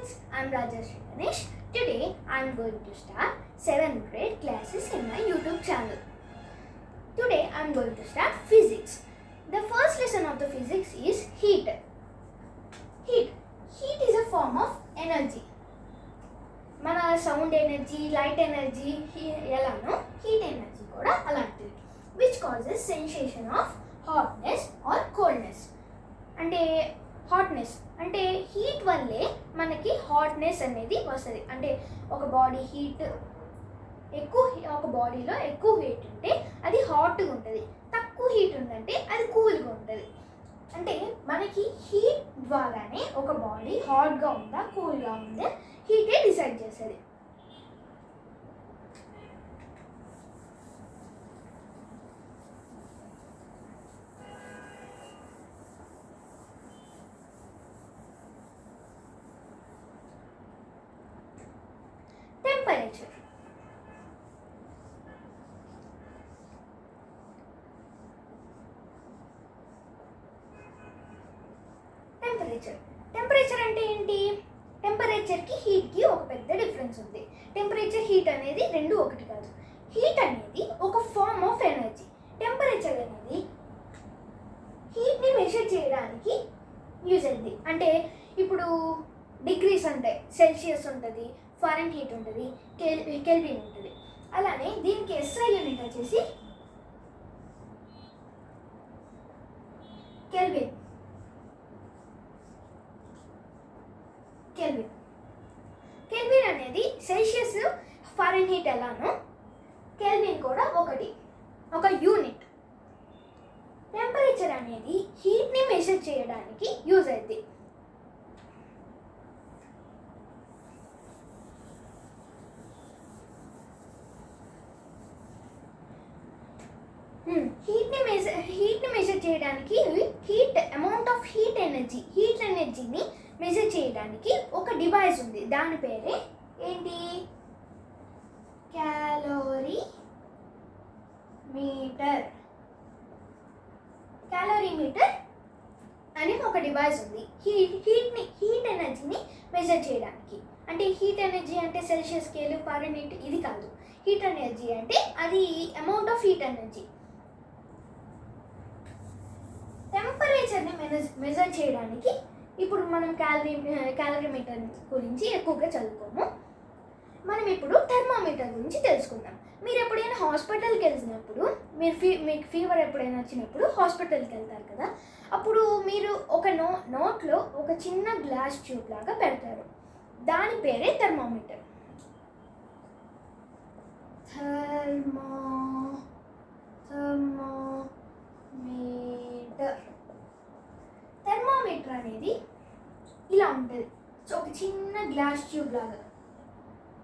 friends, I'm Rajashri Ganesh. Today I'm going to start 7th grade classes in my YouTube channel. Today I'm going to start physics. The first lesson of the physics is heat. Heat is a form of energy. మన sound energy, light energy ఎలానో heat energy కూడా అలాంటిది, which causes sensation of hotness or coldness. అంటే hotness అంటే heat వల్లే మనకి hotness అనేది వస్తుంది. అంటే ఒక బాడీ హీట్ ఒక బాడీలో ఎక్కువ హీట్ ఉంటే అది హాట్గా ఉంటుంది, తక్కువ హీట్ ఉందంటే అది కూల్గా ఉంటుంది. అంటే మనకి హీట్ ద్వారానే ఒక బాడీ హాట్గా ఉందా కూల్గా ఉందా హీటే డిసైడ్ చేస్తుంది. Temperature. టెంపరేచర్ అంటే ఏంటి? టెంపరేచర్కి హీట్కి ఒక పెద్ద డిఫరెన్స్ ఉంది. టెంపరేచర్ హీట్ అనేది రెండు ఒకటి కాదు. హీట్ అనేది ఒక ఫార్మ్ ఆఫ్ ఎనర్జీ. టెంపరేచర్ అనేది హీట్ని మెజర్ చేయడానికి యూజ్ అయింది. అంటే ఇప్పుడు డిగ్రీస్ ఉంటాయి, సెల్సియస్ ఉంటుంది, ఫారెన్ హీట్ ఉంటుంది, కెల్విన్ ఉంటుంది. అలానే దీనికి ఎస్ఐ యూనిట్ వచ్చేసి కెల్విన్. కెల్విన్ అనేది సెల్సియస్, ఫారెన్ హీట్ ఎలానో కెల్విన్ కూడా ఒక యూనిట్. టెంపరేచర్ అనేది హీట్ని మెజర్ చేయడానికి యూజ్ అవుతుంది. హీట్ని మెజర్ చేయడానికి అమౌంట్ ఆఫ్ హీట్ ఎనర్జీని మెజర్ చేయడానికి ఒక డివైస్ ఉంది. దాని పేరే ఏంటి? క్యాలోరీమీటర్ అని ఒక డివైస్ ఉంది. హీట్ ఎనర్జీని మెజర్ చేయడానికి. అంటే హీట్ ఎనర్జీ అంటే సెల్సియస్ స్కేల్, ఫారెన్ హీట్ ఇది కాదు. హీట్ ఎనర్జీ అంటే అది అమౌంట్ ఆఫ్ హీట్ ఎనర్జీ. టెంపరేచర్ని మెజర్ చేయడానికి ఇప్పుడు మనం క్యాలరీమీటర్ గురించి ఎక్కువగా చదువుకోము. మనం ఇప్పుడు థర్మామీటర్ గురించి తెలుసుకుందాం. మీరు ఎప్పుడైనా హాస్పిటల్కి వెళ్ళినప్పుడు మీకు ఫీవర్ ఎప్పుడైనా వచ్చినప్పుడు హాస్పిటల్కి వెళ్తారు కదా, అప్పుడు మీరు ఒక నోట్లో ఒక చిన్న గ్లాస్ ట్యూబ్ లాగా పెడతారు. దాని పేరే థర్మామీటర్. థర్మామీటర్ అనేది ఇలా ఉంటుంది. సో ఒక చిన్న గ్లాస్ ట్యూబ్ లాగా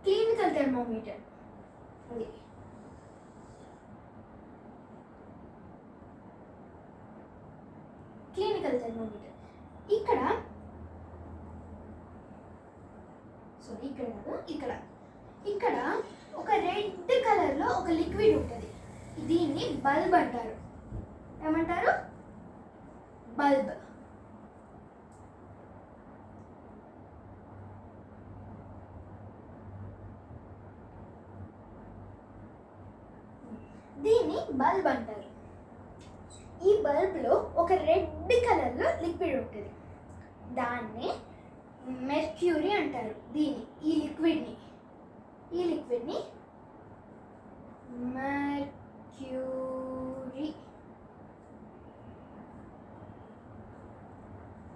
క్లినికల్ థర్మామీటర్. అది క్లినికల్ థర్మామీటర్. ఇక్కడ ఒక రెడ్ కలర్లో ఒక లిక్విడ్ ఉంటుంది. దీన్ని బల్బ్ అంటారు. ఏమంటారు? బల్బ్. దీన్ని బల్బ్ అంటారు. ఈ బల్బ్లో ఒక రెడ్ కలర్లో లిక్విడ్ ఉంటుంది. దాన్ని మెర్క్యూరీ అంటారు. ఈ లిక్విడ్ని మెర్క్యూరీ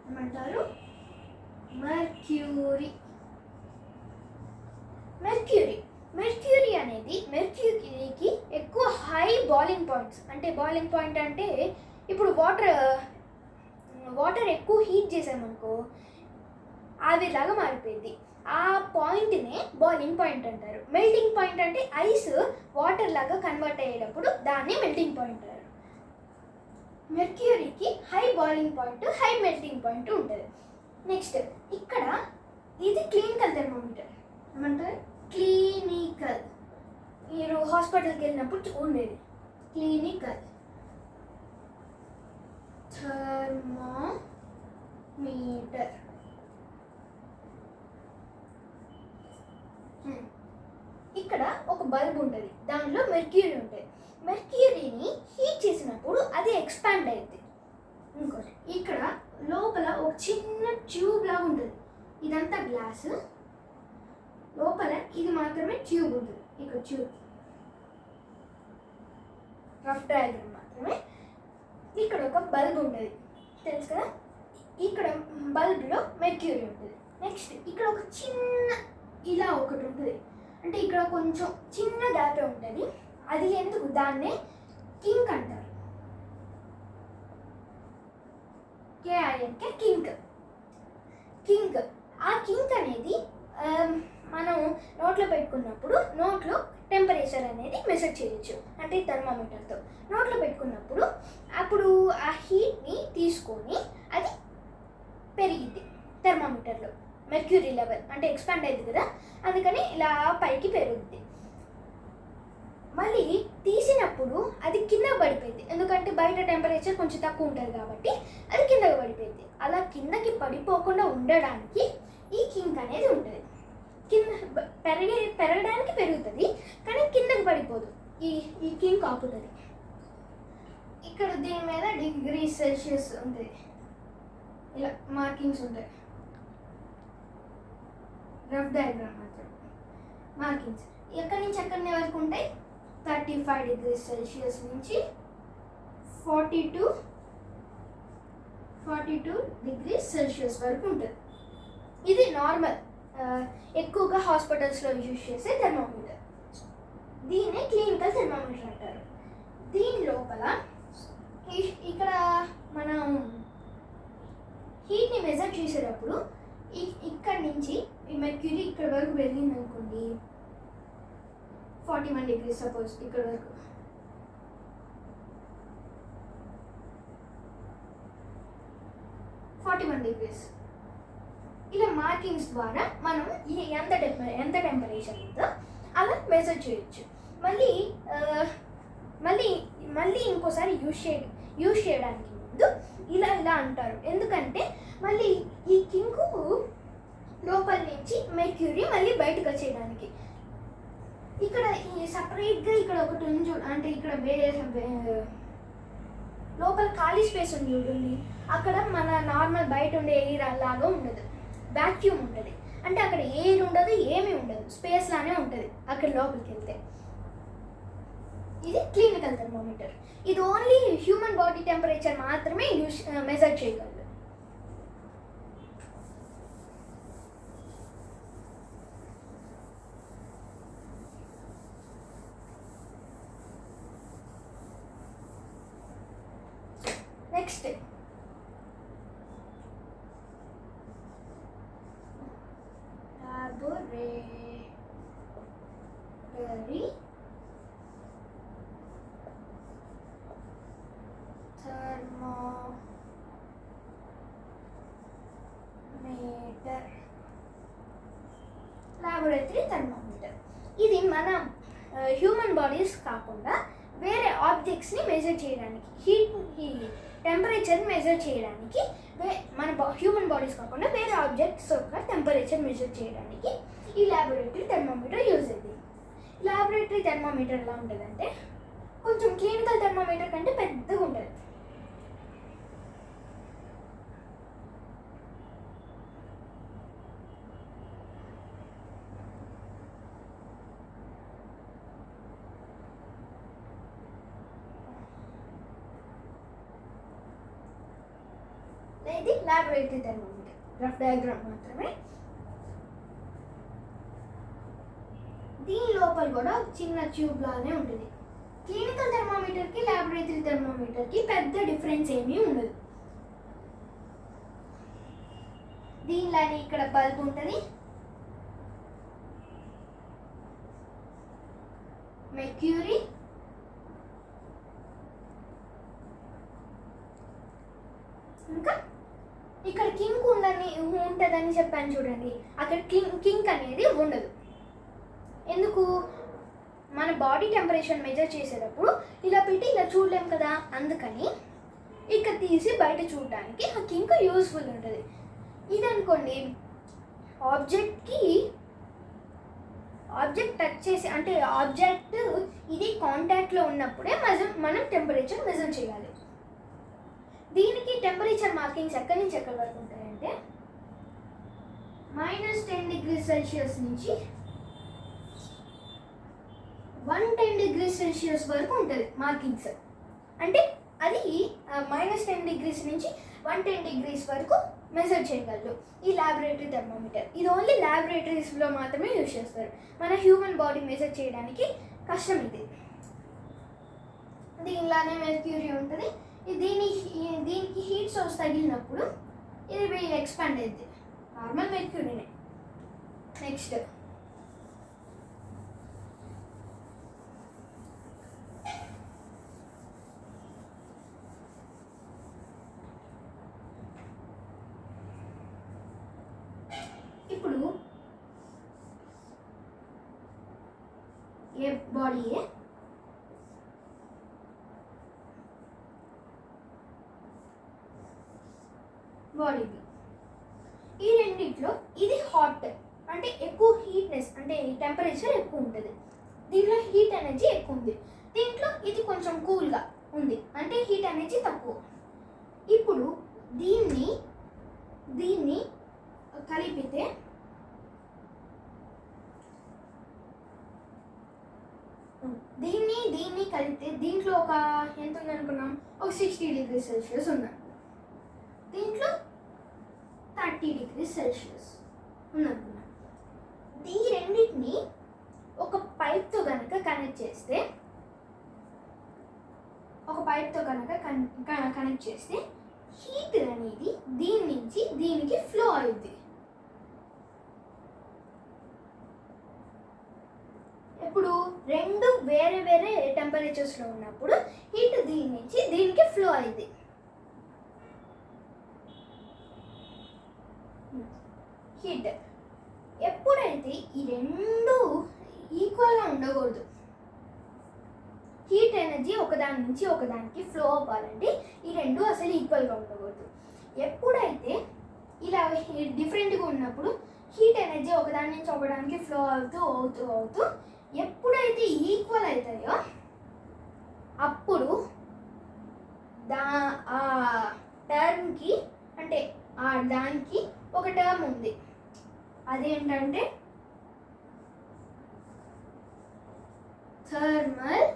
ఏమంటారు? మెర్క్యూరీ అనేది మెర్క్యూరీకి ఎక్కువ హై బాయిలింగ్ పాయింట్స్. అంటే బాయిలింగ్ పాయింట్ అంటే ఇప్పుడు వాటర్ ఎక్కువ హీట్ చేసామనుకో ఆవిరిలాగా మారిపోయింది. ఆ పాయింట్నే బాయిలింగ్ పాయింట్ అంటారు. మెల్టింగ్ పాయింట్ అంటే ఐస్ వాటర్ లాగా కన్వర్ట్ అయ్యేటప్పుడు దాన్ని మెల్టింగ్ పాయింట్ అంటారు. మెర్క్యూరీకి high boiling point, high melting point ఉంటుంది. నెక్స్ట్ ఇక్కడ ఇది క్లినికల్ థర్మామీటర్. ఏమంటారు? క్లినికల్. మీరు హాస్పిటల్కి వెళ్ళినప్పుడు ఉండేది క్లినికల్ థర్మామీటర్. ఇక్కడ ఒక బల్బ్ ఉంటుంది, దాంట్లో మెర్క్యూరీ ఉంటుంది. మెర్క్యూరీని హీట్ చేసినప్పుడు అది ఎక్స్పాండ్ అవుతుంది. ఇంకోటి ఇక్కడ లోపల ఒక చిన్న ట్యూబ్ లాగా ఉంటుంది, ఇదంతా గ్లాసు, లోపల ఇది మాత్రమే ట్యూబ్ ఉంటుంది. ఇక్కడ ట్యూబ్ రఫ్ డయాగ్రామ్ మాత్రమే. ఇక్కడ ఒక బల్బ్ ఉంటుంది, తెలుసు కదా, ఇక్కడ బల్బ్లో మెర్క్యూరీ ఉంటుంది. నెక్స్ట్ ఇక్కడ ఒక చిన్న ఇలా ఒకటి ఉంటుంది, అంటే ఇక్కడ కొంచెం చిన్న గ్యాప్ ఉంటుంది. అది ఎందుకు, దాన్నే కింక్ అంటారు. KINK కింక్. కింక్ ఆ కింక్ అనేది మనం నోట్లో పెట్టుకున్నప్పుడు నోట్లో టెంపరేచర్ అనేది మెజర్ చేయొచ్చు, అంటే థర్మామీటర్తో నోట్లో పెట్టుకున్నప్పుడు అప్పుడు ఆ హీట్ని తీసుకొని అది పెరిగిద్ది థర్మామీటర్లో. మెర్క్యూరీ లెవెల్ అంటే ఎక్స్పాండ్ అయింది కదా, అందుకని ఇలా పైకి పెరుగుద్ది. మళ్ళీ తీసినప్పుడు అది కిందకు పడిపోయింది, ఎందుకంటే బయట టెంపరేచర్ కొంచెం తక్కువ ఉంటుంది కాబట్టి అది కిందకు పడిపోయింది. అలా కిందకి పడిపోకుండా ఉండడానికి ఈ కింక్ అనేది ఉంటుంది. కింద పెరగడానికి పెరుగుతుంది, కానీ కిందకి పడిపోదు. ఈ కింక్ ఆపుతుంది. ఇక్కడ దీని మీద డిగ్రీ సెల్సియస్ ఉంటుంది, ఇలా మార్కింగ్స్ ఉంటాయి. రఫ్ డయాగ్రామ్ మాత్రం మార్కింగ్స్ ఎక్కడి నుంచి ఎక్కడి వరకు ఉంటాయి. 35 degrees Celsius నుంచి 42 degrees Celsius వరకు ఉంటుంది. ఇది నార్మల్, ఎక్కువగా హాస్పిటల్స్లో యూజ్ చేసే థర్మామీటర్. దీన్నే క్లినికల్ థర్మామీటర్ అంటారు. దీని లోపల ఇక్కడ మనం హీట్ని మెజర్ చేసేటప్పుడు ఇక్కడ నుంచి ఈ మెర్క్యూరీ ఇక్కడ వరకు పెరిగింది అనుకోండి, 41 degrees సపోజ్, ఇక్కడ వరకు 41 degrees. ఇలా మార్కింగ్స్ ద్వారా మనం ఎంత టెంపరేచర్ ఉందో అలా మెజర్ చేయొచ్చు. మళ్ళీ ఇంకోసారి యూజ్ చేయడానికి ముందు ఇలా అంటారు, ఎందుకంటే మళ్ళీ ఈ కింకు లోపల నుంచి మెర్క్యూరీ మళ్ళీ బయటకు వచ్చేయడానికి. ఇక్కడ ఈ సపరేట్గా ఇక్కడ ఒకటి ఉంది చూడు, అంటే ఇక్కడ లోపల ఖాళీ స్పేస్ ఉంది చూడండి, అక్కడ మన నార్మల్ బయట ఉండే ఎయిర్ లాగా ఉండదు, వ్యాక్యూమ్ ఉంటుంది. అంటే అక్కడ ఎయిర్ ఉండదు, ఏమీ ఉండదు, స్పేస్ లానే ఉంటుంది అక్కడ లోపలికి వెళ్తే. ఇది క్లినికల్ థర్మోమీటర్. ఇది ఓన్లీ హ్యూమన్ బాడీ టెంపరేచర్ మాత్రమే మెజర్ చేయగలదు. Next laboratory thermometer. ఇది మన హ్యూమన్ బాడీస్ కాకుండా వేరే ఆబ్జెక్ట్స్ని మెజర్ చేయడానికి, టెంపరేచర్ మెజర్ చేయడానికి, మన హ్యూమన్ బాడీస్ కాకుండా వేరే ఆబ్జెక్ట్స్ యొక్క టెంపరేచర్ మెజర్ చేయడానికి ఈ ల్యాబొరేటరీ థర్మోమీటర్ యూజ్ అయింది. ల్యాబొరేటరీ థర్మోమీటర్ ఎలా ఉంటుందంటే కొంచెం క్లినికల్ థర్మోమీటర్ కంటే పెద్దగా ఉంటుంది. ఇది ల్యాబొరేటరీ థర్మోమీటర్, రఫ్ డయాగ్రామ్ మాత్రమే. దీని లోపల కూడా చిన్న ట్యూబ్ లానే ఉంటుంది. క్లినికల్ థర్మోమీటర్కి ల్యాబొరేటరీ థర్మోమీటర్కి పెద్ద డిఫరెన్స్ ఏమీ ఉండదు. దీనిలానే ఇక్కడ బల్బ్ ఉంటుంది, మెర్క్యూరీ, ఇంకా ఇక్కడ కింక్ ఉంటుందని చెప్పాను చూడండి, అక్కడ కింక్ అనేది ఉండదు. ఎందుకు, మన బాడీ టెంపరేచర్ మెజర్ చేసేటప్పుడు ఇలా పెట్టి ఇలా చూడలేం కదా, అందుకని ఇక్కడ తీసి బయట చూడడానికి ఆ కింక్ యూస్ఫుల్ ఉంటుంది. ఇది అనుకోండి ఆబ్జెక్ట్ టచ్ చేసి అంటే ఆబ్జెక్ట్ ఇది కాంటాక్ట్లో ఉన్నప్పుడే మనం టెంపరేచర్ మెజర్ చేయాలి. దీనికి టెంపరేచర్ మార్కింగ్స్ ఎక్కడి నుంచి ఎక్కడి వరకు ఉంటాయంటే -10°C నుంచి 110°C వరకు ఉంటుంది మార్కింగ్స్. అంటే అది -10° నుంచి 110° వరకు మెజర్ చేయగలరు ఈ ల్యాబొరేటరీ థర్మోమీటర్. ఇది ఓన్లీ ల్యాబొరేటరీస్లో మాత్రమే యూజ్ చేస్తారు. మన హ్యూమన్ బాడీ మెజర్ చేయడానికి కష్టం ఇది. దీనిలానే మెర్క్యూరీ ఉంటుంది. దీనికి హీట్ సోర్స్ తగిలినప్పుడు ఇది ఎక్స్పాండ్ అవుతుంది. నార్మల్ మెర్క్యూరీనే. నెక్స్ట్ ఇప్పుడు ఏ బాడీ బి. ఈ రెండిట్లో ఇది హాట్ అంటే ఎక్కువ హీట్నెస్ అంటే టెంపరేచర్ ఎక్కువ ఉంటుంది. దీంట్లో హీట్ ఎనర్జీ ఎక్కువ ఉంది. దీంట్లో ఇది కొంచెం కూల్గా ఉంది అంటే హీట్ ఎనర్జీ తక్కువ. ఇప్పుడు దీన్ని కలిపితే దీంట్లో ఒక ఎంత ఉందనుకున్నాం, ఒక 60°C ఉందనుకున్నాం. దీంట్లో 30°C ఉందనుకున్నాం. ఈ రెండింటిని ఒక పైప్తో కనుక కనెక్ట్ చేస్తే హీట్ అనేది దీని నుంచి దీనికి ఫ్లో అవుద్ది. ఇప్పుడు రెండు వేరే వేరే టెంపరేచర్స్లో ఉన్నప్పుడు హీట్ దీని నుంచి దీనికి ఫ్లో అయింది. హీట్ ఎప్పుడైతే ఈ రెండు ఈక్వల్గా ఉండకూడదు, హీట్ ఎనర్జీ ఒకదాని నుంచి ఒకదానికి ఫ్లో అవ్వాలంటే ఈ రెండు అసలు ఈక్వల్గా ఉండకూడదు. ఎప్పుడైతే ఇలా డిఫరెంట్గా ఉన్నప్పుడు హీట్ ఎనర్జీ ఒకదాని నుంచి ఒకదానికి ఫ్లో అవుతూ ఎప్పుడైతే ఈక్వల్ అవుతాయో అప్పుడు ఆ టర్మ్కి అంటే దానికి ఒక టర్మ్ ఉంది. అదేంటంటే థర్మల్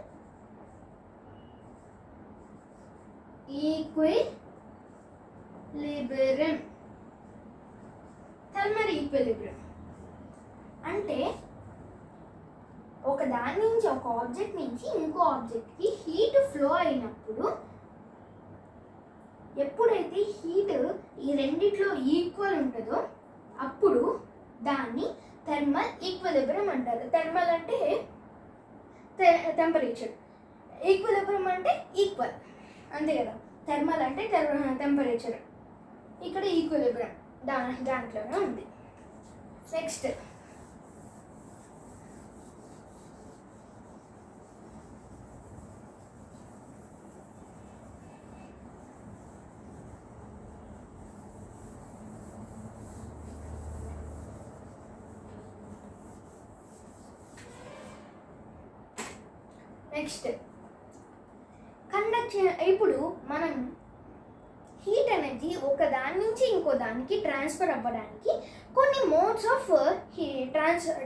ఈక్విలిబ్రియం. థర్మల్ ఈక్విలిబ్రియం అంటే ఒక దాని నుంచి ఒక ఆబ్జెక్ట్ నుంచి ఇంకో ఆబ్జెక్ట్కి హీట్ ఫ్లో అయినప్పుడు ఎప్పుడైతే హీట్ ఈ రెండిట్లో ఈక్వల్ ఉంటుందో అప్పుడు దాన్ని థర్మల్ ఈక్విలిబ్రియం అంటారు. థర్మల్ అంటే టెంపరేచర్, ఈక్విలిబ్రియం అంటే ఈక్వల్, అంతే కదా. థర్మల్ అంటే టెంపరేచర్, ఇక్కడ ఈక్విలిబ్రియం దాంట్లోనే ఉంది. Next conduction. ఇప్పుడు మనం హీట్ ఎనర్జీ ఒక దాని నుంచి ఇంకో దానికి ట్రాన్స్ఫర్ అవ్వడానికి కొన్ని మోడ్స్ ఆఫ్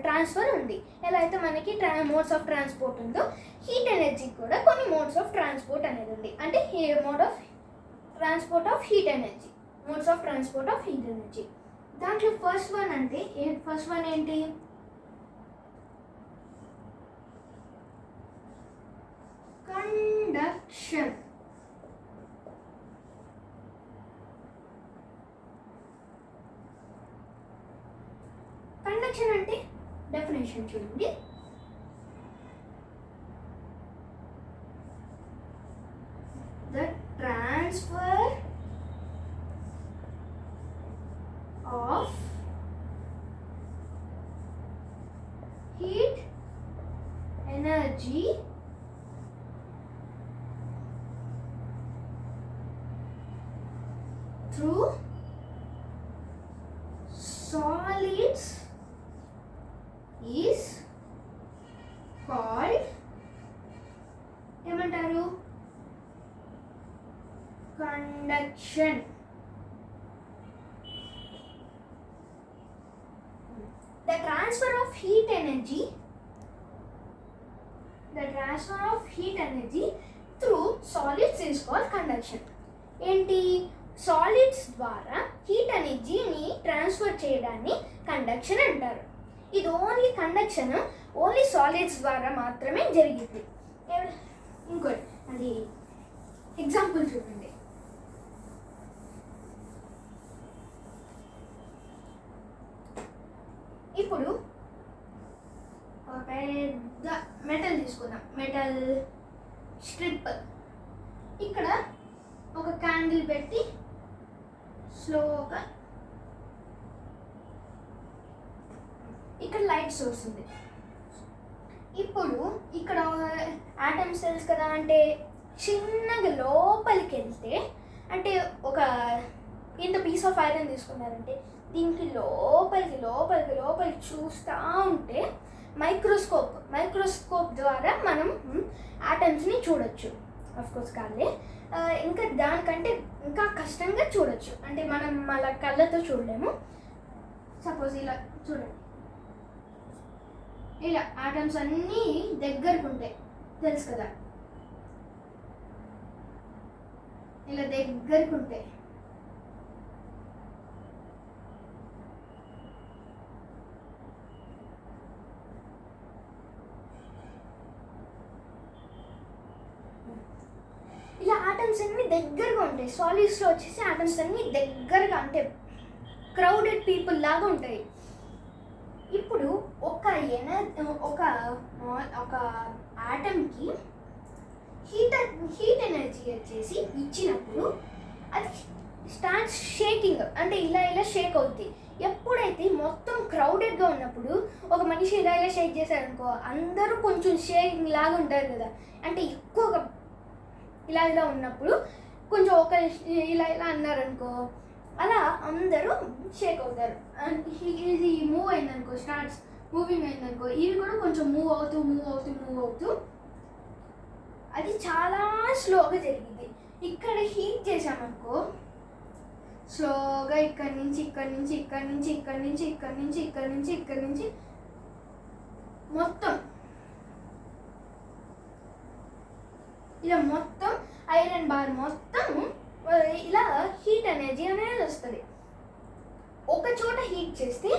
ట్రాన్స్ఫర్ ఉంది. ఎలా అయితే మనకి మోడ్స్ ఆఫ్ ట్రాన్స్పోర్ట్ ఉందో హీట్ ఎనర్జీ కూడా కొన్ని మోడ్స్ ఆఫ్ ట్రాన్స్పోర్ట్ అనేది ఉంది. అంటే modes of transport of heat energy. దాంట్లో ఫస్ట్ వన్ ఏంటి? కండక్షన్. కండక్షన్ అంటే డెఫినేషన్ చూడండి. The transfer of heat energy through solids is called ఏమంటారు? Conduction. The transfer of heat energy through solids is called conduction. ఏంటి? Solids ద్వారా heat ఎనర్జీని transfer చేయడాన్ని conduction అంటారు. ఇది ఓన్లీ సాలిడ్స్ ద్వారా మాత్రమే జరిగింది. ఇంకోటి అది ఎగ్జాంపుల్ చూడండి. ఇప్పుడు పెద్ద మెటల్ తీసుకుందాం, మెటల్ స్ట్రిప్. ఇక్కడ ఒక క్యాండిల్ పెట్టి స్లోగా ఇక్కడ లైట్ సోర్స్ ఉంది. ఇప్పుడు ఇక్కడ ఆటమ్స్ తెలుసు కదా, అంటే చిన్నగా లోపలికి వెళ్తే, అంటే ఒక ఇంత పీస్ ఆఫ్ ఐరన్ తీసుకున్నారంటే దీనికి లోపలికి చూస్తూ ఉంటే మైక్రోస్కోప్ ద్వారా మనం ఆటమ్స్ని చూడొచ్చు. అఫ్కోర్స్ కాదే, ఇంకా దానికంటే ఇంకా కష్టంగా చూడొచ్చు, అంటే మనం మన కళ్ళతో చూడలేము. సపోజ్ ఇలా చూడండి, ఇలా ఆటమ్స్ అన్నీ దగ్గరకు ఉంటాయి తెలుసు కదా, ఇలా దగ్గరకు ఉంటాయి. ఇలా ఆటమ్స్ అన్నీ దగ్గరగా ఉంటాయి. సాలిడ్స్లో వచ్చేసి ఆటమ్స్ అన్నీ దగ్గరగా, అంటే క్రౌడెడ్ పీపుల్ లాగా ఉంటాయి. ఇప్పుడు ఒక ఆటమ్కి హీట్ ఎనర్జీ వచ్చేసి ఇచ్చినప్పుడు అది స్టార్ట్స్ షేకింగ్, అంటే ఇలా షేక్ అవుతుంది. ఎప్పుడైతే మొత్తం క్రౌడెడ్గా ఉన్నప్పుడు ఒక మనిషి ఇలా షేక్ చేశారనుకో, అందరూ కొంచెం షేకింగ్ లాగా ఉంటారు కదా, అంటే ఎక్కువగా ఇలా ఉన్నప్పుడు కొంచెం ఒక ఇలా అన్నారనుకో, అలా అందరూ షేక్ అవుతారు. ఇది మూవ్ అయిందనుకో, స్టార్ట్స్ మూవింగ్ అయిందనుకో, ఇవి కూడా కొంచెం మూవ్ అవుతూ అది చాలా స్లోగా జరిగింది. ఇక్కడ హీట్ చేసామనుకో, స్లోగా ఇక్కడి నుంచి మొత్తం ఇలా మొత్తం ఐరన్ బార్ మొత్తం ఇలా హీట్ ఎనర్జీ అనేది వస్తుంది. ఒక చోట హీట్ చేస్తే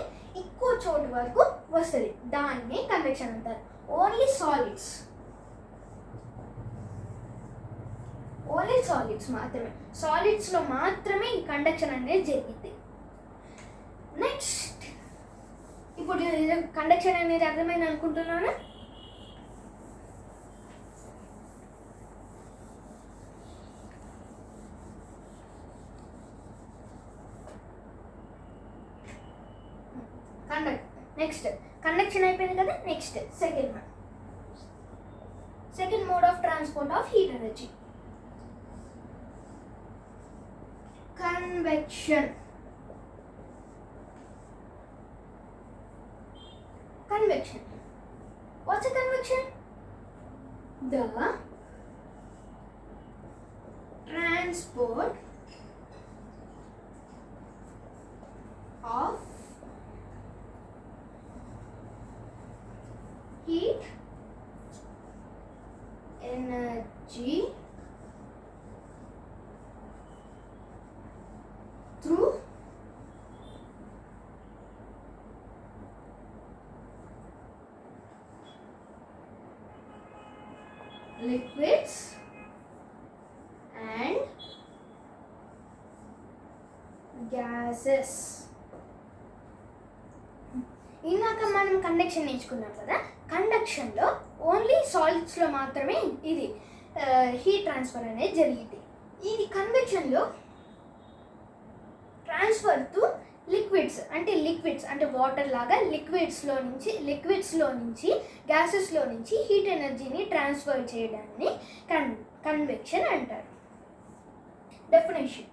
ఎక్కువ చోటు వరకు వస్తుంది, దాన్ని కన్వెక్షన్ అంటారు. ఓన్లీ సాలిడ్స్ మాత్రమే, సాలిడ్స్లో మాత్రమే ఈ కండక్షన్ అనేది జరిగింది. నెక్స్ట్, ఇప్పుడు కండక్షన్ అనేది అర్థమైంది అనుకుంటున్నాను. నెక్స్ట్ కండక్షన్ అయిపోయింది కదా. Next second mode of transport of heat energy, convection. What's a convection? The transport of heat energy through liquids and gases. ఇందాక మనం కండక్షన్ నేర్చుకున్నాం కదా, కండక్షన్లో ఓన్లీ సాలిడ్స్లో మాత్రమే ఇది హీట్ ట్రాన్స్ఫర్ అనేది జరిగింది. ఇది కన్వెక్షన్లో ట్రాన్స్ఫర్ టు లిక్విడ్స్ అంటే వాటర్ లాగా లిక్విడ్స్లో నుంచి గ్యాసెస్లో నుంచి హీట్ ఎనర్జీని ట్రాన్స్ఫర్ చేయడాన్ని కన్వెక్షన్ అంటారు. డెఫినేషన్: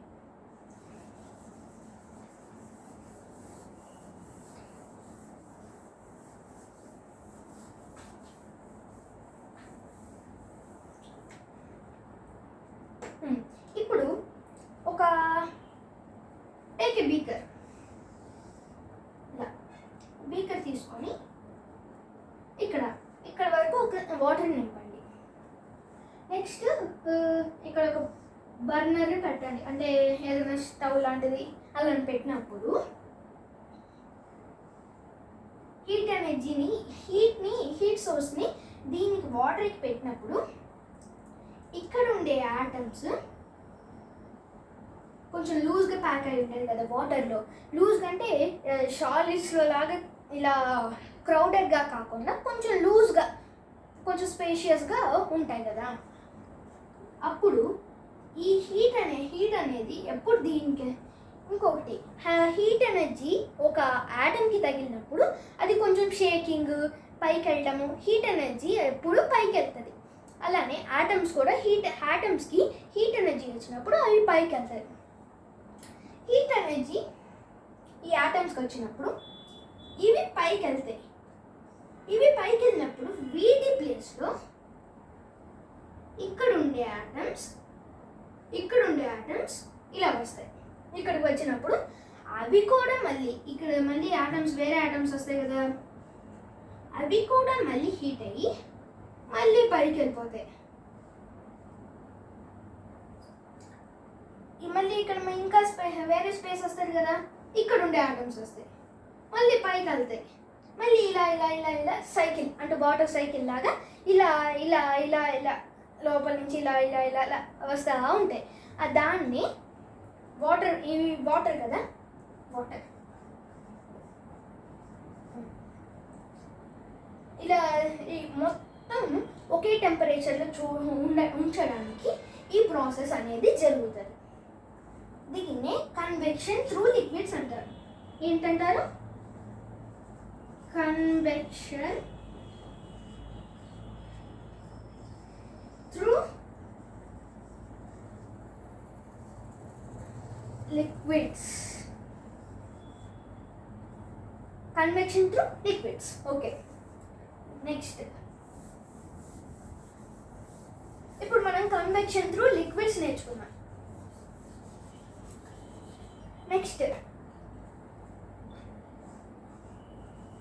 తీసుకొని ఇక్కడ వరకు ఒక వాటర్ నింపండి. నెక్స్ట్ ఇక్కడ ఒక బర్నర్ పెట్టండి, అంటే ఏదైనా స్టవ్ లాంటిది అలా పెట్టినప్పుడు హీట్ సోర్స్ని దీనికి వాటర్కి పెట్టినప్పుడు ఇక్కడ ఉండే యాటమ్స్ కొంచెం లూజ్గా ప్యాక్ అయి ఉంటుంది కదా వాటర్లో. లూజ్గా అంటే సాలిడ్స్లో లాగా ఇలా క్రౌడెడ్గా కాకుండా కొంచెం లూజ్గా, కొంచెం స్పేషియస్గా ఉంటాయి కదా. అప్పుడు ఈ హీట్ అనేది ఎప్పుడు దీనికి ఇంకొకటి హీట్ ఎనర్జీ ఒక యాటమ్కి తగిలినప్పుడు అది కొంచెం షేకింగ్ పైకి వెళ్ళటము, హీట్ ఎనర్జీ ఎప్పుడు పైకి వెళ్తుంది. అలానే యాటమ్స్ కూడా యాటమ్స్కి హీట్ ఎనర్జీ వచ్చినప్పుడు అవి పైకి వెళ్తాయి. హీట్ ఎనర్జీ ఈ యాటమ్స్కి వచ్చినప్పుడు ఇవి పైకి వెళ్తాయి. ఇవి పైకి వెళ్ళినప్పుడు వీటి ప్లేస్లో ఇక్కడ ఉండే యాటమ్స్ ఇలా వస్తాయి. ఇక్కడికి వచ్చినప్పుడు అవి కూడా మళ్ళీ యాటమ్స్, వేరే యాటమ్స్ వస్తాయి కదా, అవి కూడా మళ్ళీ హీట్ అయ్యి మళ్ళీ పైకి వెళ్ళిపోతాయి. మళ్ళీ ఇక్కడ ఇంకా వేరే స్పేస్ వస్తుంది కదా, ఇక్కడ ఉండే యాటమ్స్ వస్తాయి, మళ్ళీ పైకి వెళ్తాయి. మళ్ళీ ఇలా ఇలా ఇలా ఇలా సైకిల్, అంటే వాటర్ సైకిల్ లాగా ఇలా ఇలా ఇలా ఇలా లోపల నుంచి ఇలా ఇలా ఇలా ఇలా వస్తూ ఉంటాయి. దాన్ని ఇవి వాటర్ కదా, వాటర్ ఇలా ఈ మొత్తం ఒకే టెంపరేచర్లో ఉంచడానికి ఈ ప్రాసెస్ అనేది జరుగుతుంది. దీన్నే కన్వెక్షన్ త్రూ లిక్విడ్స్ అంటారు. ఏంటంటారు? Convection through liquids. Convection through liquids. Okay. Next. ఇప్పుడు మనం కన్వెక్షన్ త్రూ లిక్విడ్స్ నేర్చుకున్నాం. Next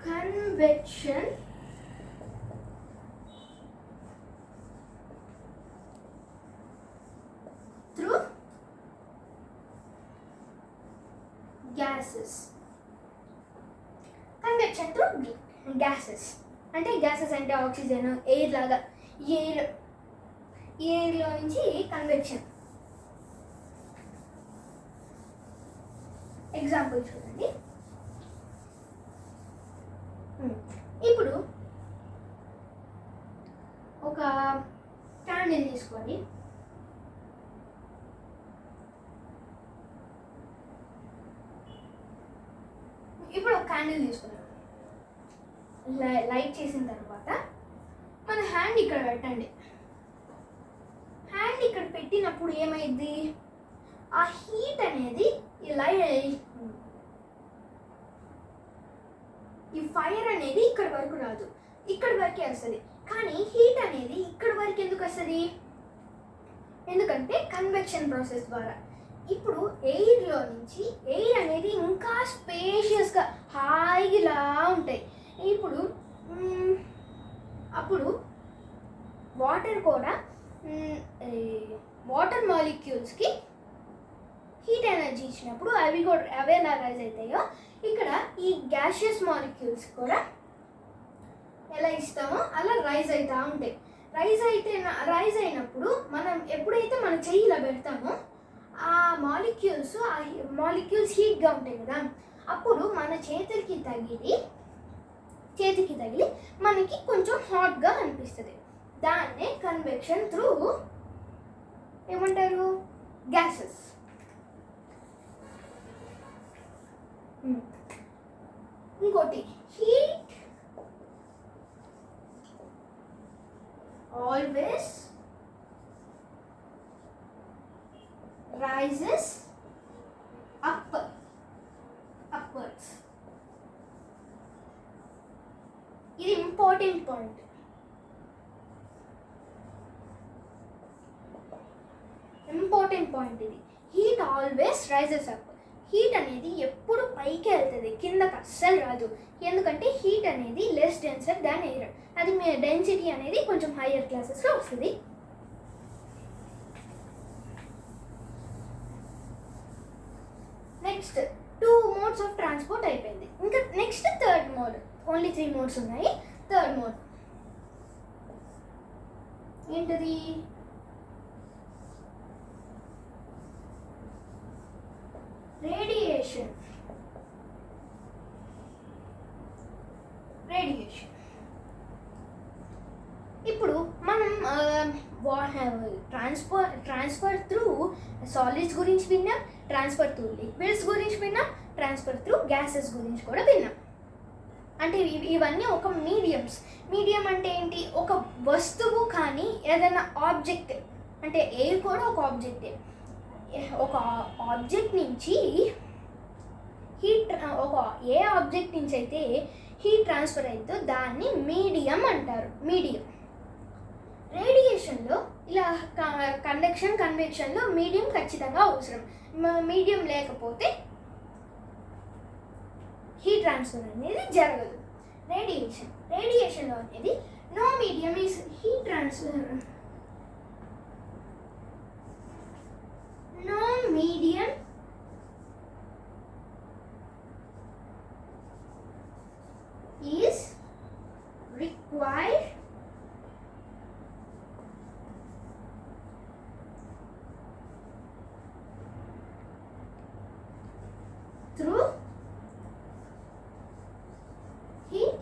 convection through gases. Convection through gases అంటే ఆక్సిజన్, ఎయిర్ లాగా, ఎయిర్లో నుంచి కన్వెక్షన్. ఎగ్జాంపుల్ చూడండి. ఇప్పుడు ఒక క్యాండిల్ తీసుకొని తీసుకున్నాం. లైట్ చేసిన తర్వాత మన హ్యాండ్ ఇక్కడ పెట్టండి. హ్యాండ్ ఇక్కడ పెట్టినప్పుడు ఏమైంది, ఆ హీట్ అనేది ఈ ఫైర్ అనేది ఇక్కడ వరకు రాదు, ఇక్కడ వరకే వస్తుంది. కానీ హీట్ అనేది ఇక్కడ వరకు ఎందుకు వస్తుంది? ఎందుకంటే కన్వెక్షన్ ప్రాసెస్ ద్వారా. ఇప్పుడు ఎయిర్లో నుంచి ఎయిర్ అనేది ఇంకా స్పేషియస్గా హాయిగా ఉంటాయి. అప్పుడు వాటర్ కూడా వాటర్ మాలిక్యూల్స్కి హీట్ ఎనర్జీ ఇచ్చినప్పుడు అవే ఎలా రైజ్ అవుతాయో, ఇక్కడ ఈ గ్యాషియస్ మాలిక్యూల్స్ కూడా ఎలా ఇస్తామో అలా రైజ్ అవుతూ ఉంటాయి. రైజ్ అయినప్పుడు మనం ఎప్పుడైతే మన చెయ్యి ఇలా పెడతామో ఆ మాలిక్యూల్స్ హీట్గా ఉంటాయి కదా, అప్పుడు మన చేతికి తగిలి మనకి కొంచెం హాట్గా అనిపిస్తుంది. దాన్నే కన్వెక్షన్ త్రూ ఏమంటారు? గ్యాసెస్. ఇంకోటి, హీట్ ఆల్వేస్ rises upwards. ఇది ఇంపార్టెంట్ పాయింట్. ఇది heat always rises up. Heat అనేది ఎప్పుడు పైకి వెళ్తుంది, కిందకి అస్సలు రాదు. ఎందుకంటే హీట్ అనేది లెస్ డెన్సర్ దాన్ ఎయిర్. అది మీ డెన్సిటీ అనేది కొంచెం హయ్యర్ క్లాసెస్లో వస్తుంది. నెక్స్ట్ 2 మోడ్స్ ఆఫ్ ట్రాన్స్పోర్ట్ అయిపోయింది. ఇంకా next third mode. Only 3 modes ఉన్నాయి. థర్డ్ మోడ్ ఏంటిది? రేడియేషన్. ఇప్పుడు మనం ట్రాన్స్ఫర్ త్రూ సాలిడ్స్ గురించి విన్నాం, ట్రాన్స్ఫర్ త్రూ లిక్విడ్స్ గురించి విన్నాం, ట్రాన్స్ఫర్ త్రూ గ్యాసెస్ గురించి కూడా విన్నాం. అంటే ఇవన్నీ ఒక మీడియం అంటే ఏంటి? ఒక వస్తువు కానీ ఏదైనా ఆబ్జెక్ట్, అంటే ఎయిర్ కూడా ఒక ఆబ్జెక్టే. ఒక ఆబ్జెక్ట్ నుంచి హీట్, ఏ ఆబ్జెక్ట్ నుంచి అయితే హీట్ ట్రాన్స్ఫర్ అవుతుందో దాన్ని మీడియం అంటారు. రేడియేషన్లో ఇలా కన్వెక్షన్లో మీడియం ఖచ్చితంగా అవసరం. మీడియం లేకపోతే హీట్ ట్రాన్స్ఫర్ అనేది జరగదు. రేడియేషన్లో అనేది no medium is heat transfer. No medium is required through heat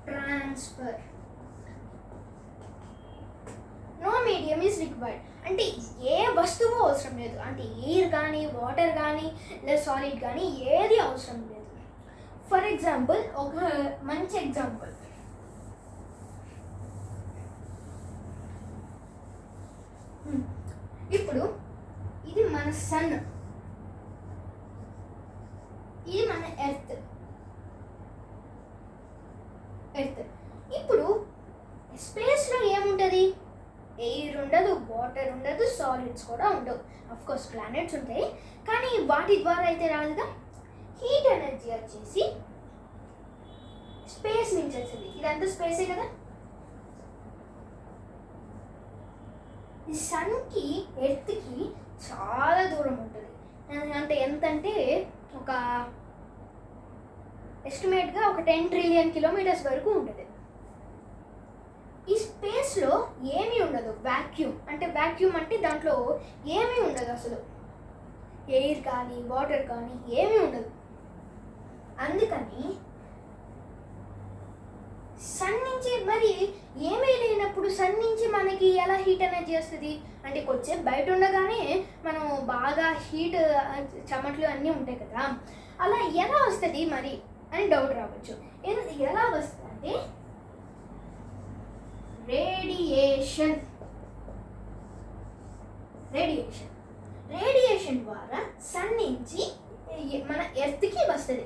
transfer. No medium is required అంటే ఏ వస్తువు అవసరం లేదు. అంటే ఎయిర్ కానీ, వాటర్ కానీ, లేదా సాలిడ్ కానీ ఏది అవసరం లేదు. ఫర్ ఎగ్జాంపుల్, ఒక మంచి ఎగ్జాంపుల్, ఇప్పుడు ఇది మన సన్, ఇది మన ఎర్త్. ఇప్పుడు స్పేస్లో ఏముంటుంది? ఎయిర్ ఉండదు, వాటర్ ఉండదు, సాలిడ్స్ కూడా ఉండవు. అఫ్కోర్స్ ప్లానెట్స్ ఉంటాయి, కానీ వాటి ద్వారా అయితే రాదుగా. హీట్ ఎనర్జీ వచ్చేసి స్పేస్ నుంచి వచ్చింది. ఇదంతా స్పేసే కదా. ఈ సన్కి ఎర్త్కి చాలా దూరం ఉంటుంది. అంటే ఎంతంటే ఒక ఎస్టిమేట్గా ఒక 10 ట్రిలియన్ కిలోమీటర్స్ వరకు ఉంటుంది. ఈ స్పేస్లో ఏమీ ఉండదు. వ్యాక్యూమ్ అంటే దాంట్లో ఏమీ ఉండదు అసలు. ఎయిర్ కానీ, వాటర్ కానీ ఏమీ ఉండదు. అందుకని సన్ నుంచి మరి ఏమీ లేనప్పుడు సన్ నుంచి మనకి ఎలా హీట్ ఎనర్జీ వస్తుంది? అంటే కొంచెం బయట ఉండగానే మనం బాగా హీట్, చెమటలు అన్నీ ఉంటాయి కదా, అలా ఎలా వస్తుంది మరి అని డౌట్ రావచ్చు. ఎలా వస్తుంది అంటే రేడియేషన్ ద్వారా సన్ నుంచి మన ఎర్త్కి వస్తుంది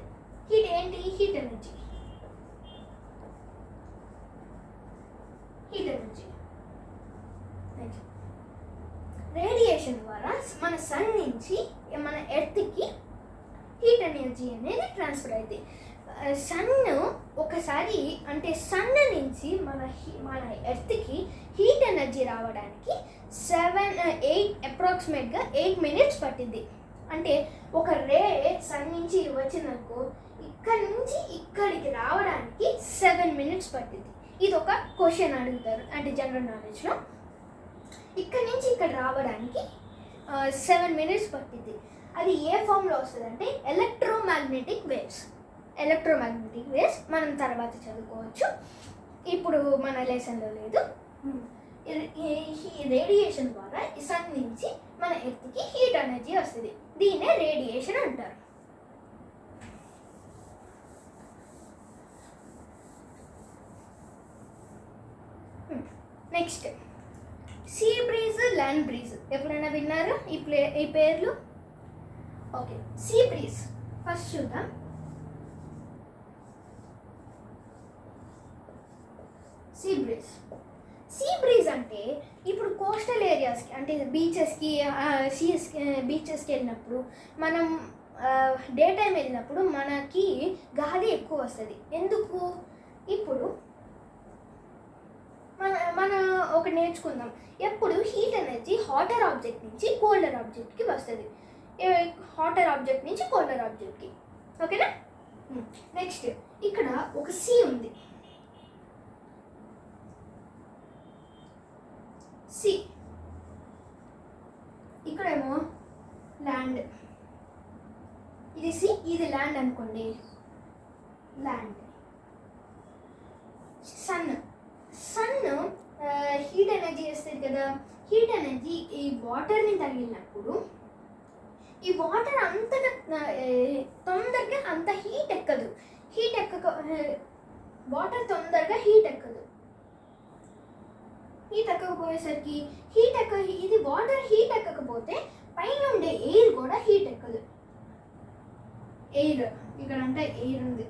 హీట్. ఏంటి? Heat energy. రేడియేషన్ ద్వారా మన సన్ నుంచి మన ఎర్త్కి హీట్ ఎనర్జీ అనేది ట్రాన్స్ఫర్ అవుతుంది. సన్ ఒకసారి అంటే సన్ నుంచి మన ఎర్త్కి హీట్ ఎనర్జీ రావడానికి 8 అప్రాక్సిమేట్గా 8 మినిట్స్ పట్టింది. అంటే ఒక రే సన్ నుంచి వచ్చిందనుకో, ఇక్కడి నుంచి ఇక్కడికి రావడానికి 7 మినిట్స్ పట్టింది. ఇది ఒక క్వశ్చన్ అడుగుతారు అంటే జనరల్ నాలెడ్జ్లో. ఇక్కడి నుంచి ఇక్కడ రావడానికి 7 మినిట్స్ పట్టింది. అది ఏ ఫామ్లో వస్తుంది అంటే ఎలక్ట్రోమాగ్నెటిక్ వేవ్స్ మనం తర్వాత చదువుకోవచ్చు, ఇప్పుడు మన లెసన్లో లేదు. ఈ రేడియేషన్ ద్వారా ఈ సన్ నుంచి మన ఎర్త్కి హీట్ ఎనర్జీ వస్తుంది. దీన్నే రేడియేషన్ అంటారు. Next see breeze, land breeze. ఎప్పుడైనా విన్నారా ఈ పేర్లు? ఓకే, సీ బ్రీజ్ ఫస్ట్ చూద్దాం. సీ బ్రీజ్ అంటే ఇప్పుడు కోస్టల్ ఏరియాస్కి అంటే బీచెస్కి బీచెస్కి వెళ్ళినప్పుడు మనం డే టైం వెళ్ళినప్పుడు మనకి గాలి ఎక్కువ వస్తుంది. ఎందుకు? ఇప్పుడు మన ఒకటి నేర్చుకుందాం. ఎప్పుడు హీట్ ఎనర్జీ హాటర్ ఆబ్జెక్ట్ నుంచి కోల్డర్ ఆబ్జెక్ట్కి వస్తుంది. హాటర్ ఆబ్జెక్ట్ నుంచి కోల్డర్ ఆబ్జెక్ట్కి. ఓకేనా? నెక్స్ట్ ఇక్కడ ఒక సీ ఉంది. సీ ఇక్కడేమో ల్యాండ్. ఇది సీ, ఇది ల్యాండ్ అనుకోండి. ల్యాండ్. సన్ హీట్ ఎనర్జీ వస్తుంది కదా. హీట్ ఎనర్జీ ఈ వాటర్ని తగిలినప్పుడు ఈ వాటర్ అంతగా తొందరగా అంత హీట్ ఎక్కదు. వాటర్ తొందరగా హీట్ ఎక్కకపోయేసరికి ఇది వాటర్ హీట్ ఎక్కకపోతే పైన ఉండే ఎయిర్ కూడా హీట్ ఎక్కదు. ఎయిర్ ఇక్కడ అంటే ఎయిర్ ఉంది.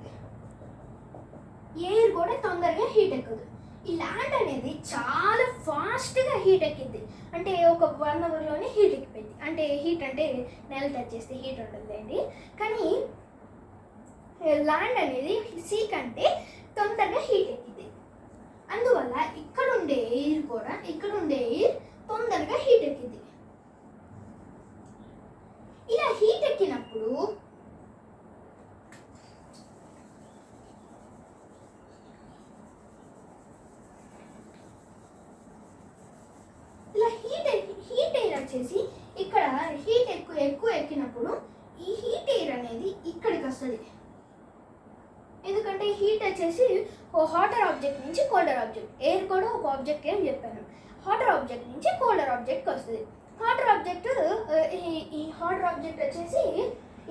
ఎయిర్ కూడా తొందరగా హీట్ ఎక్కదు. ఈ ల్యాండ్ అనేది చాలా ఫాస్ట్గా హీట్ ఎక్కింది. అంటే ఒక 1 అవర్లోనే హీట్ ఎక్కిపోయింది. అంటే హీట్ అంటే నెల టచ్ చేస్తే హీట్ ఉంటుందండి. కానీ ల్యాండ్ అనేది సీ కంటే తొందరగా హీట్ ఎక్కింది. అందువల్ల ఇక్కడ ఉండే ఎయిర్ తొందరగా హీట్ ఎక్కింది. ఇలా హీట్ ఎక్కినప్పుడు హీట్ ఎయిర్ వచ్చేసి ఇక్కడ హీట్ ఎక్కువ ఎక్కినప్పుడు ఈ హీట్ ఎయిర్ అనేది ఇక్కడికి వస్తుంది. ఎందుకంటే హీట్ వచ్చేసి హాటర్ ఆబ్జెక్ట్ నుంచి కోల్డర్ ఆబ్జెక్ట్. ఎయిర్ కూడా ఒక ఆబ్జెక్ట్ అని చెప్పాను. హాటర్ ఆబ్జెక్ట్ నుంచి కోల్డర్ ఆబ్జెక్ట్కి వస్తుంది. హాటర్ ఆబ్జెక్ట్ వచ్చేసి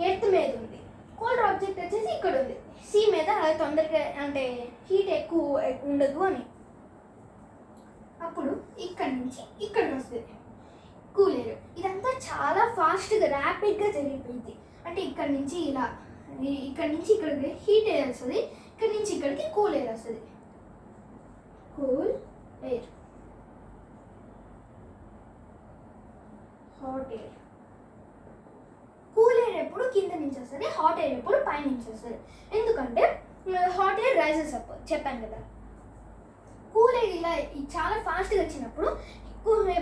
ఎర్త్ మీద ఉంది. కోల్డర్ ఆబ్జెక్ట్ వచ్చేసి ఇక్కడ ఉంది. సీ మీద తొందరగా అంటే హీట్ ఎక్కువ ఉండదు అని. అప్పుడు ఇక్కడి నుంచి ఇక్కడికి వస్తుంది కూల్ ఎయిర్. ఇదంతా చాలా ఫాస్ట్గా ర్యాపిడ్గా జరిగిపోయింది. అంటే ఇక్కడి నుంచి ఇక్కడికి హీట్ ఎయిర్ వస్తుంది. ఇక్కడి నుంచి ఇక్కడికి కూల్ ఎయిర్ వస్తుంది. Cool air, hot air. Cool air ఎప్పుడు కింద నుంచి వస్తుంది, హాట్ ఎయిర్ ఎప్పుడు పై నుంచి వస్తుంది. ఎందుకంటే హాట్ ఎయిర్ రైజెస్ అప్ చెప్పాను కదా. కూల్ ఎయిర్ ఇలా చాలా ఫాస్ట్గా వచ్చినప్పుడు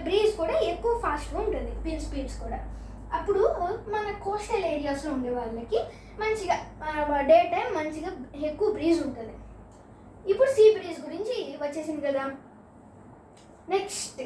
బ్రీజ్ కూడా ఎక్కువ ఫాస్ట్గా ఉంటుంది, విండ్ స్పీడ్స్ కూడా. అప్పుడు మన కోస్టల్ ఏరియాస్లో ఉండే వాళ్ళకి మంచిగా డే టైం మంచిగా ఎక్కువ బ్రీజ్ ఉంటుంది. ఇప్పుడు సీ బ్రీజ్ గురించి వచ్చేసింది కదా. నెక్స్ట్